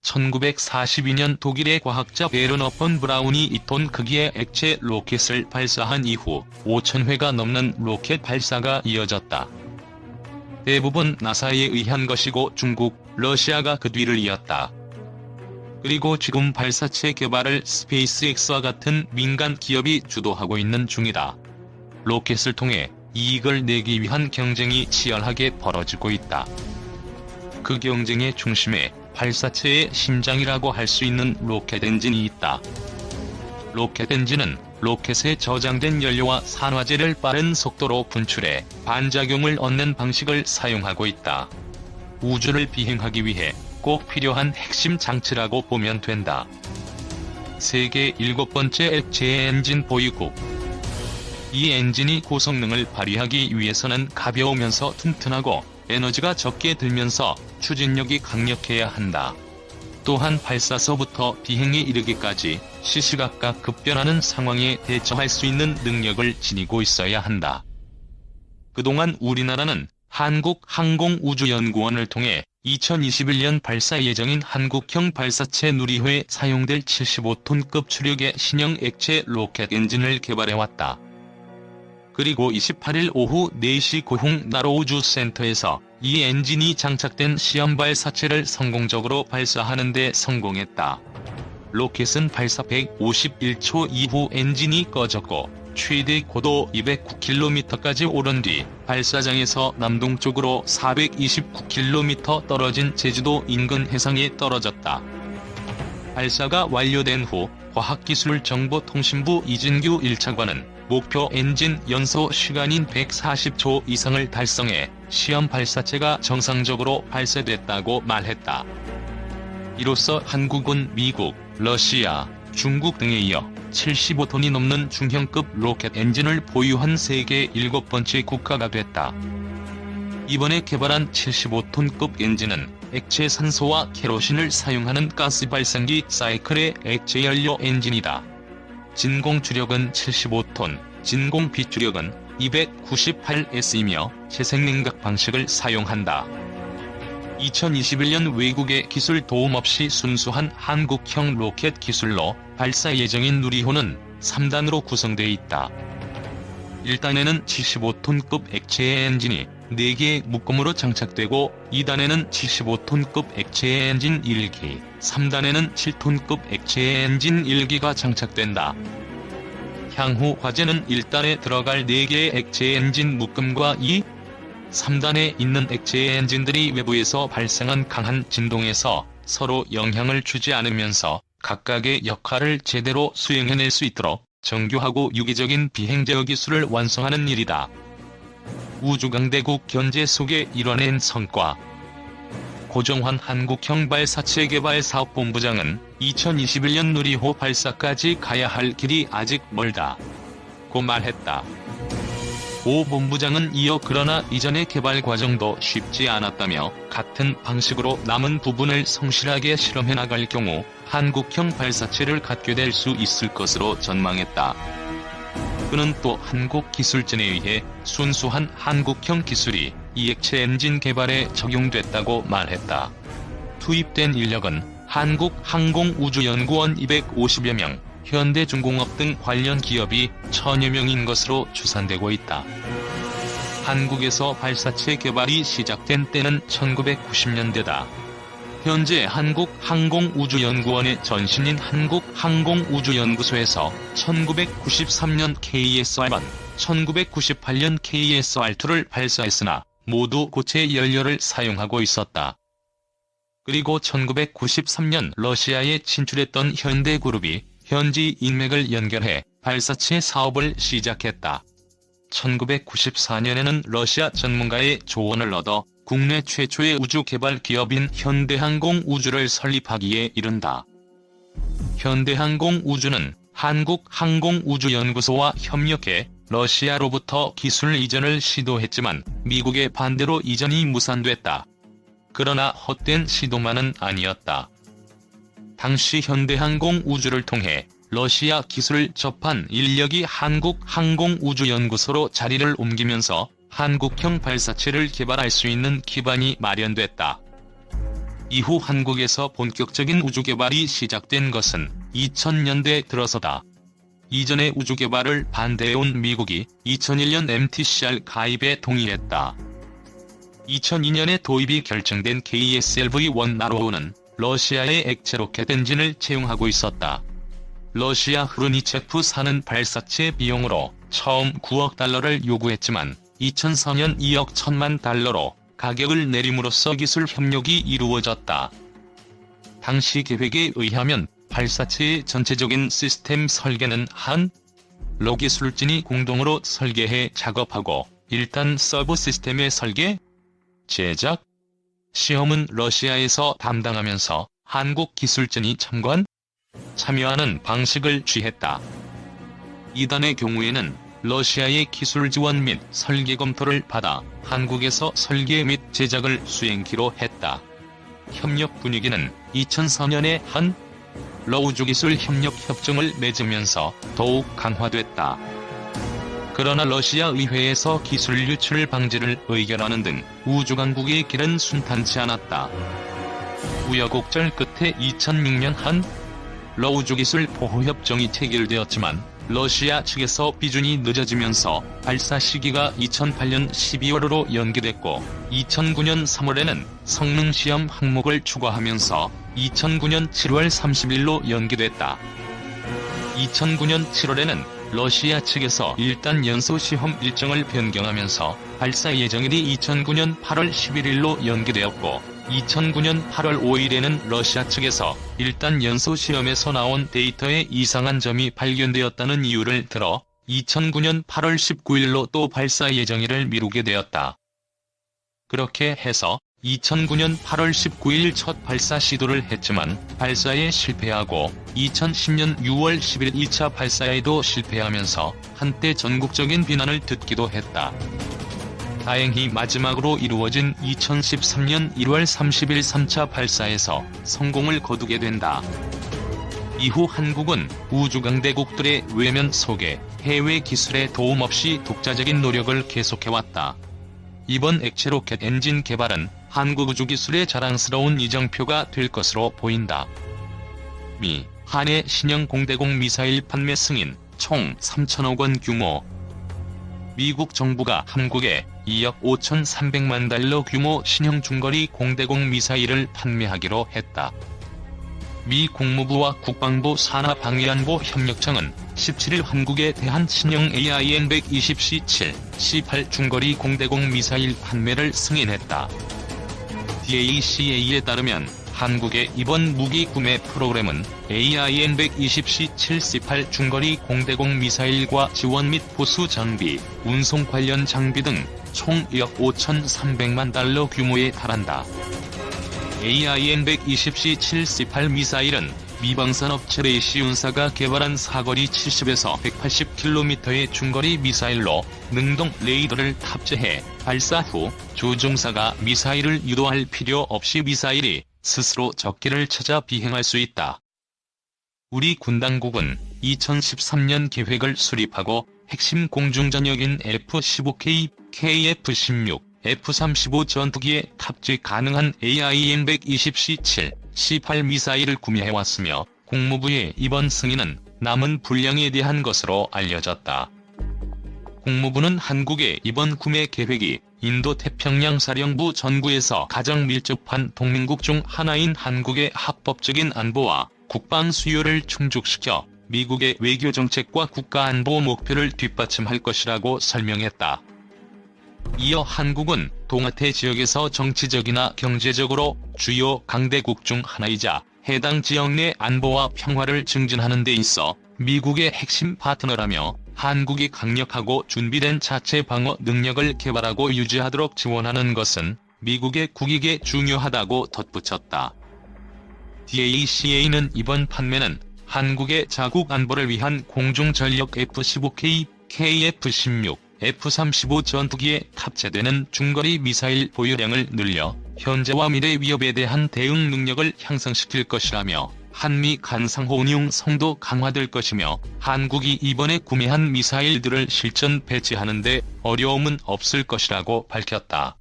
1942년 독일의 과학자 베르너 폰 브라운이 2톤 크기의 액체 로켓을 발사한 이후 5,000회가 넘는 로켓 발사가 이어졌다. 대부분 나사에 의한 것이고 중국, 러시아가 그 뒤를 이었다. 그리고 지금 발사체 개발을 스페이스X와 같은 민간 기업이 주도하고 있는 중이다. 로켓을 통해 이익을 내기 위한 경쟁이 치열하게 벌어지고 있다. 그 경쟁의 중심에 발사체의 심장이라고 할 수 있는 로켓 엔진이 있다. 로켓 엔진은 로켓에 저장된 연료와 산화제를 빠른 속도로 분출해 반작용을 얻는 방식을 사용하고 있다. 우주를 비행하기 위해 꼭 필요한 핵심 장치라고 보면 된다. 세계 7번째 액체 엔진 보유국. 이 엔진이 고성능을 발휘하기 위해서는 가벼우면서 튼튼하고 에너지가 적게 들면서 추진력이 강력해야 한다. 또한 발사서부터 비행에 이르기까지 시시각각 급변하는 상황에 대처할 수 있는 능력을 지니고 있어야 한다. 그동안 우리나라는 한국항공우주연구원을 통해 2021년 발사 예정인 한국형 발사체 누리호에 사용될 75톤급 추력의 신형 액체 로켓 엔진을 개발해왔다. 그리고 28일 오후 4시 고흥 나로우주센터에서 이 엔진이 장착된 시험 발사체를 성공적으로 발사하는 데 성공했다. 로켓은 발사 151초 이후 엔진이 꺼졌고 최대 고도 209km까지 오른 뒤 발사장에서 남동쪽으로 429km 떨어진 제주도 인근 해상에 떨어졌다. 발사가 완료된 후 과학기술정보통신부 이진규 1차관은 목표 엔진 연소 시간인 140초 이상을 달성해 시험 발사체가 정상적으로 발사됐다고 말했다. 이로써 한국은 미국, 러시아, 중국 등에 이어 75톤이 넘는 중형급 로켓 엔진을 보유한 세계 7번째 국가가 됐다. 이번에 개발한 75톤급 엔진은 액체 산소와 케로신을 사용하는 가스 발생기 사이클의 액체 연료 엔진이다. 진공 주력은 75톤, 진공 비주력은 298S이며 재생냉각 방식을 사용한다. 2021년 외국의 기술 도움 없이 순수한 한국형 로켓 기술로 발사 예정인 누리호는 3단으로 구성되어 있다. 1단에는 75톤급 액체 엔진이 4개의 묶음으로 장착되고 2단에는 75톤급 액체 엔진 1기, 3단에는 7톤급 액체 엔진 1기가 장착된다. 향후 과제는 1단에 들어갈 4개의 액체 엔진 묶음과 3단에 있는 액체 엔진들이 외부에서 발생한 강한 진동에서 서로 영향을 주지 않으면서 각각의 역할을 제대로 수행해낼 수 있도록 정교하고 유기적인 비행 제어 기술을 완성하는 일이다. 우주강대국 견제 속에 이뤄낸 성과. 고정환 한국형 발사체 개발 사업본부장은 2021년 누리호 발사까지 가야 할 길이 아직 멀다 고 말했다. 오 본부장은 이어 그러나 이전의 개발 과정도 쉽지 않았다며 같은 방식으로 남은 부분을 성실하게 실험해 나갈 경우 한국형 발사체를 갖게 될 수 있을 것으로 전망했다. 그는 또 한국기술진에 의해 순수한 한국형 기술이 이 액체 엔진 개발에 적용됐다고 말했다. 투입된 인력은 한국항공우주연구원 250여 명, 현대중공업 등 관련 기업이 1000여 명인 것으로 추산되고 있다. 한국에서 발사체 개발이 시작된 때는 1990년대다. 현재 한국항공우주연구원의 전신인 한국항공우주연구소에서 1993년 KSR-1, 1998년 KSR-2를 발사했으나 모두 고체 연료를 사용하고 있었다. 그리고 1993년 러시아에 진출했던 현대그룹이 현지 인맥을 연결해 발사체 사업을 시작했다. 1994년에는 러시아 전문가의 조언을 얻어 국내 최초의 우주 개발 기업인 현대항공우주를 설립하기에 이른다. 현대항공우주는 한국항공우주연구소와 협력해 러시아로부터 기술 이전을 시도했지만 미국의 반대로 이전이 무산됐다. 그러나 헛된 시도만은 아니었다. 당시 현대항공우주를 통해 러시아 기술을 접한 인력이 한국항공우주연구소로 자리를 옮기면서 한국형 발사체를 개발할 수 있는 기반이 마련됐다. 이후 한국에서 본격적인 우주 개발이 시작된 것은 2000년대 들어서다. 이전의 우주 개발을 반대해온 미국이 2001년 MTCR 가입에 동의했다. 2002년에 도입이 결정된 KSLV-1 나로우는 러시아의 액체 로켓 엔진을 채용하고 있었다. 러시아 흐르니체프사는 발사체 비용으로 처음 9억 달러를 요구했지만 2004년 2억 1천만 달러로 가격을 내림으로써 기술 협력이 이루어졌다. 당시 계획에 의하면 발사체의 전체적인 시스템 설계는 한러 기술진이 공동으로 설계해 작업하고 일단 서브 시스템의 설계, 제작, 시험은 러시아에서 담당하면서 한국 기술진이 참여하는 방식을 취했다. 이단의 경우에는 러시아의 기술 지원 및 설계 검토를 받아 한국에서 설계 및 제작을 수행키로 했다. 협력 분위기는 2004년에 한러 우주기술 협력 협정을 맺으면서 더욱 강화됐다. 그러나 러시아 의회에서 기술 유출 방지를 의결하는 등 우주강국의 길은 순탄치 않았다. 우여곡절 끝에 2006년 한러 우주기술 보호협정이 체결되었지만 러시아 측에서 비준이 늦어지면서 발사 시기가 2008년 12월로 연기됐고 2009년 3월에는 성능시험 항목을 추가하면서 2009년 7월 30일로 연기됐다. 2009년 7월에는 러시아 측에서 일단 연소시험 일정을 변경하면서 발사 예정일이 2009년 8월 11일로 연기되었고 2009년 8월 5일에는 러시아 측에서 일단 연소시험에서 나온 데이터에 이상한 점이 발견되었다는 이유를 들어 2009년 8월 19일로 또 발사 예정일을 미루게 되었다. 그렇게 해서 2009년 8월 19일 첫 발사 시도를 했지만 발사에 실패하고 2010년 6월 10일 2차 발사에도 실패하면서 한때 전국적인 비난을 듣기도 했다. 다행히 마지막으로 이루어진 2013년 1월 30일 3차 발사에서 성공을 거두게 된다. 이후 한국은 우주강대국들의 외면 속에 해외 기술의 도움 없이 독자적인 노력을 계속해왔다. 이번 액체 로켓 엔진 개발은 한국 우주기술의 자랑스러운 이정표가 될 것으로 보인다. 미, 한의 신형 공대공 미사일 판매 승인 총 3천억 원 규모. 미국 정부가 한국에 2억 5,300만 달러 규모 신형 중거리 공대공 미사일을 판매하기로 했다. 미 국무부와 국방부 산하방위안보 협력청은 17일 한국에 대한 신형 AIM-120C7, C8 중거리 공대공 미사일 판매를 승인했다. DACA에 따르면 한국의 이번 무기 구매 프로그램은 AIM-120C7, C8 중거리 공대공 미사일과 지원 및 보수 장비, 운송 관련 장비 등 총 2억 5,300만 달러 규모에 달한다. AIM-120C7, C8 미사일은 미방산업체 레이시운사가 개발한 사거리 70에서 180km의 중거리 미사일로 능동 레이더를 탑재해 발사 후 조종사가 미사일을 유도할 필요 없이 미사일이 스스로 적기를 찾아 비행할 수 있다. 우리 군 당국은 2013년 계획을 수립하고 핵심 공중전역인 F-15K, KF-16, F-35 전투기에 탑재 가능한 AIM-120C7, C8 미사일을 구매해왔으며 국무부의 이번 승인은 남은 분량에 대한 것으로 알려졌다. 국무부는 한국의 이번 구매 계획이 인도태평양 사령부 전구에서 가장 밀접한 동맹국 중 하나인 한국의 합법적인 안보와 국방 수요를 충족시켜 미국의 외교정책과 국가안보 목표를 뒷받침할 것이라고 설명했다. 이어 한국은 동아태 지역에서 정치적이나 경제적으로 주요 강대국 중 하나이자 해당 지역 내 안보와 평화를 증진하는 데 있어 미국의 핵심 파트너라며 한국이 강력하고 준비된 자체 방어 능력을 개발하고 유지하도록 지원하는 것은 미국의 국익에 중요하다고 덧붙였다. DACA는 이번 판매는 한국의 자국 안보를 위한 공중전력 F-15K, KF-16, F-35 전투기에 탑재되는 중거리 미사일 보유량을 늘려 현재와 미래 위협에 대한 대응 능력을 향상시킬 것이라며 한미 간 상호 운용성도 강화될 것이며 한국이 이번에 구매한 미사일들을 실전 배치하는 데 어려움은 없을 것이라고 밝혔다.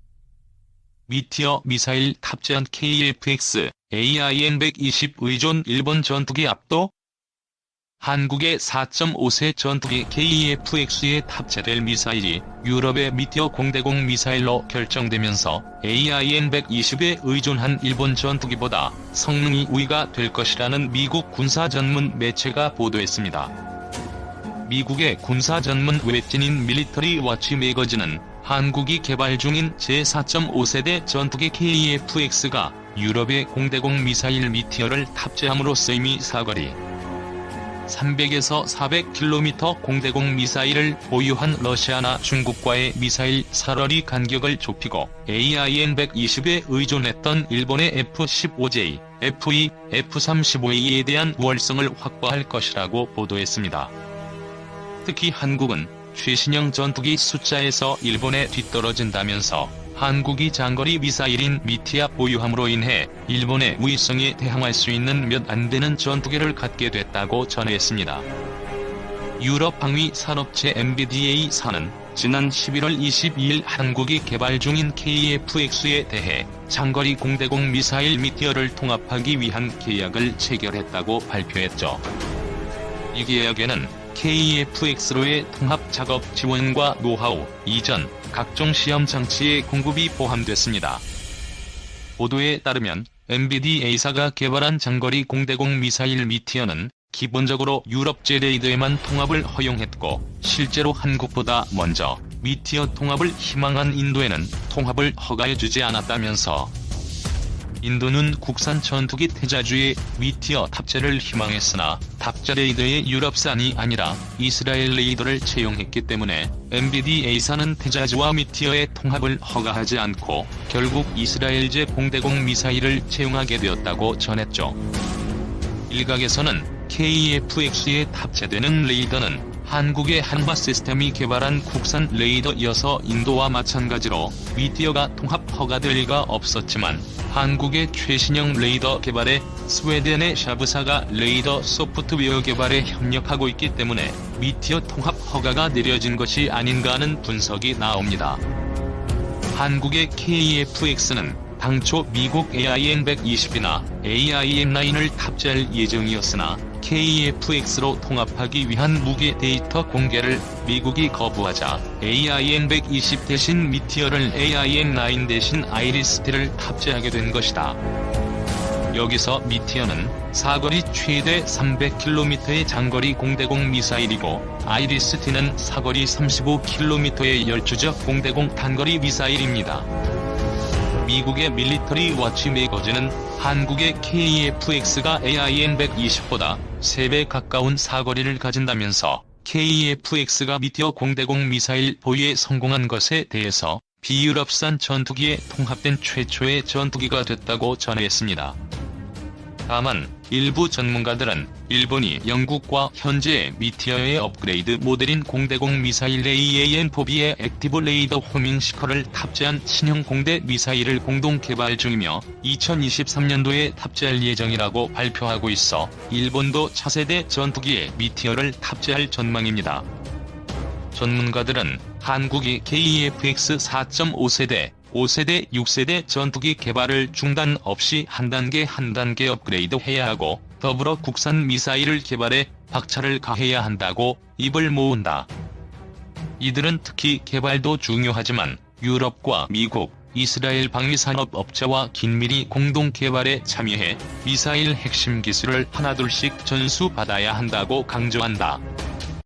미티어 미사일 탑재한 KF-X, AIM-120 의존 일본 전투기 압도? 한국의 4.5세 전투기 KF-X에 탑재될 미사일이 유럽의 미티어 공대공 미사일로 결정되면서 AIM-120에 의존한 일본 전투기보다 성능이 우위가 될 것이라는 미국 군사 전문 매체가 보도했습니다. 미국의 군사 전문 웹진인 밀리터리 워치 매거진은 한국이 개발 중인 제4.5세대 전투기 KF-X가 유럽의 공대공 미사일 미티어를 탑재함으로써 이미 사거리 300에서 400km 공대공 미사일을 보유한 러시아나 중국과의 미사일 사거리 간격을 좁히고 AIM-120에 의존했던 일본의 F-15J, F-2, F-35A에 대한 우월성을 확보할 것이라고 보도했습니다. 특히 한국은 최신형 전투기 숫자에서 일본에 뒤떨어진다면서 한국이 장거리 미사일인 미티아 보유함으로 인해 일본의 우위성에 대항할 수 있는 몇 안 되는 전투기를 갖게 됐다고 전했습니다. 유럽 방위 산업체 MBDA사는 지난 11월 22일 한국이 개발 중인 KF-X에 대해 장거리 공대공 미사일 미티어를 통합하기 위한 계약을 체결했다고 발표했죠. 이 계약에는 KF-X로의 통합 작업 지원과 노하우, 이전, 각종 시험 장치의 공급이 포함됐습니다. 보도에 따르면 MBDA사가 개발한 장거리 공대공 미사일 미티어는 기본적으로 유럽제 레이더에만 통합을 허용했고 실제로 한국보다 먼저 미티어 통합을 희망한 인도에는 통합을 허가해주지 않았다면서 인도는 국산 전투기 태자주의 미티어 탑재를 희망했으나 탑재 레이더의 유럽산이 아니라 이스라엘 레이더를 채용했기 때문에 MBDA사는 태자주와 미티어의 통합을 허가하지 않고 결국 이스라엘제 공대공 미사일을 채용하게 되었다고 전했죠. 일각에서는 KF-X에 탑재되는 레이더는 한국의 한화 시스템이 개발한 국산 레이더여서 인도와 마찬가지로 미티어가 통합 허가될 리가 없었지만 한국의 최신형 레이더 개발에 스웨덴의 샤브사가 레이더 소프트웨어 개발에 협력하고 있기 때문에 미티어 통합 허가가 내려진 것이 아닌가 하는 분석이 나옵니다. 한국의 KF-X는 당초 미국 AIM-120이나 AIM-9을 탑재할 예정이었으나 KF-X로 통합하기 위한 무기 데이터 공개를 미국이 거부하자 AIM-120 대신 미티어를 AIM-9 대신 아이리스-T를 탑재하게 된 것이다. 여기서 미티어는 사거리 최대 300km의 장거리 공대공 미사일이고 아이리스-T는 사거리 35km의 열추적 공대공 단거리 미사일입니다. 미국의 밀리터리 워치 매거진은 한국의 KF-X가 AIM-120보다 3배 가까운 사거리를 가진다면서 KF-X가 미티어 공대공 미사일 보유에 성공한 것에 대해서 비유럽산 전투기에 통합된 최초의 전투기가 됐다고 전했습니다. 다만 일부 전문가들은 일본이 영국과 현재 미티어의 업그레이드 모델인 공대공 미사일 AAM-4B의 액티브 레이더 호밍 시커를 탑재한 신형 공대 미사일을 공동 개발 중이며 2023년도에 탑재할 예정이라고 발표하고 있어 일본도 차세대 전투기에 미티어를 탑재할 전망입니다. 전문가들은 한국이 KF-X 4.5세대, 5세대, 6세대 전투기 개발을 중단 없이 한 단계 업그레이드 해야 하고 더불어 국산 미사일을 개발해 박차를 가해야 한다고 입을 모은다. 이들은 특히 개발도 중요하지만 유럽과 미국, 이스라엘 방위산업 업체와 긴밀히 공동 개발에 참여해 미사일 핵심 기술을 하나둘씩 전수받아야 한다고 강조한다.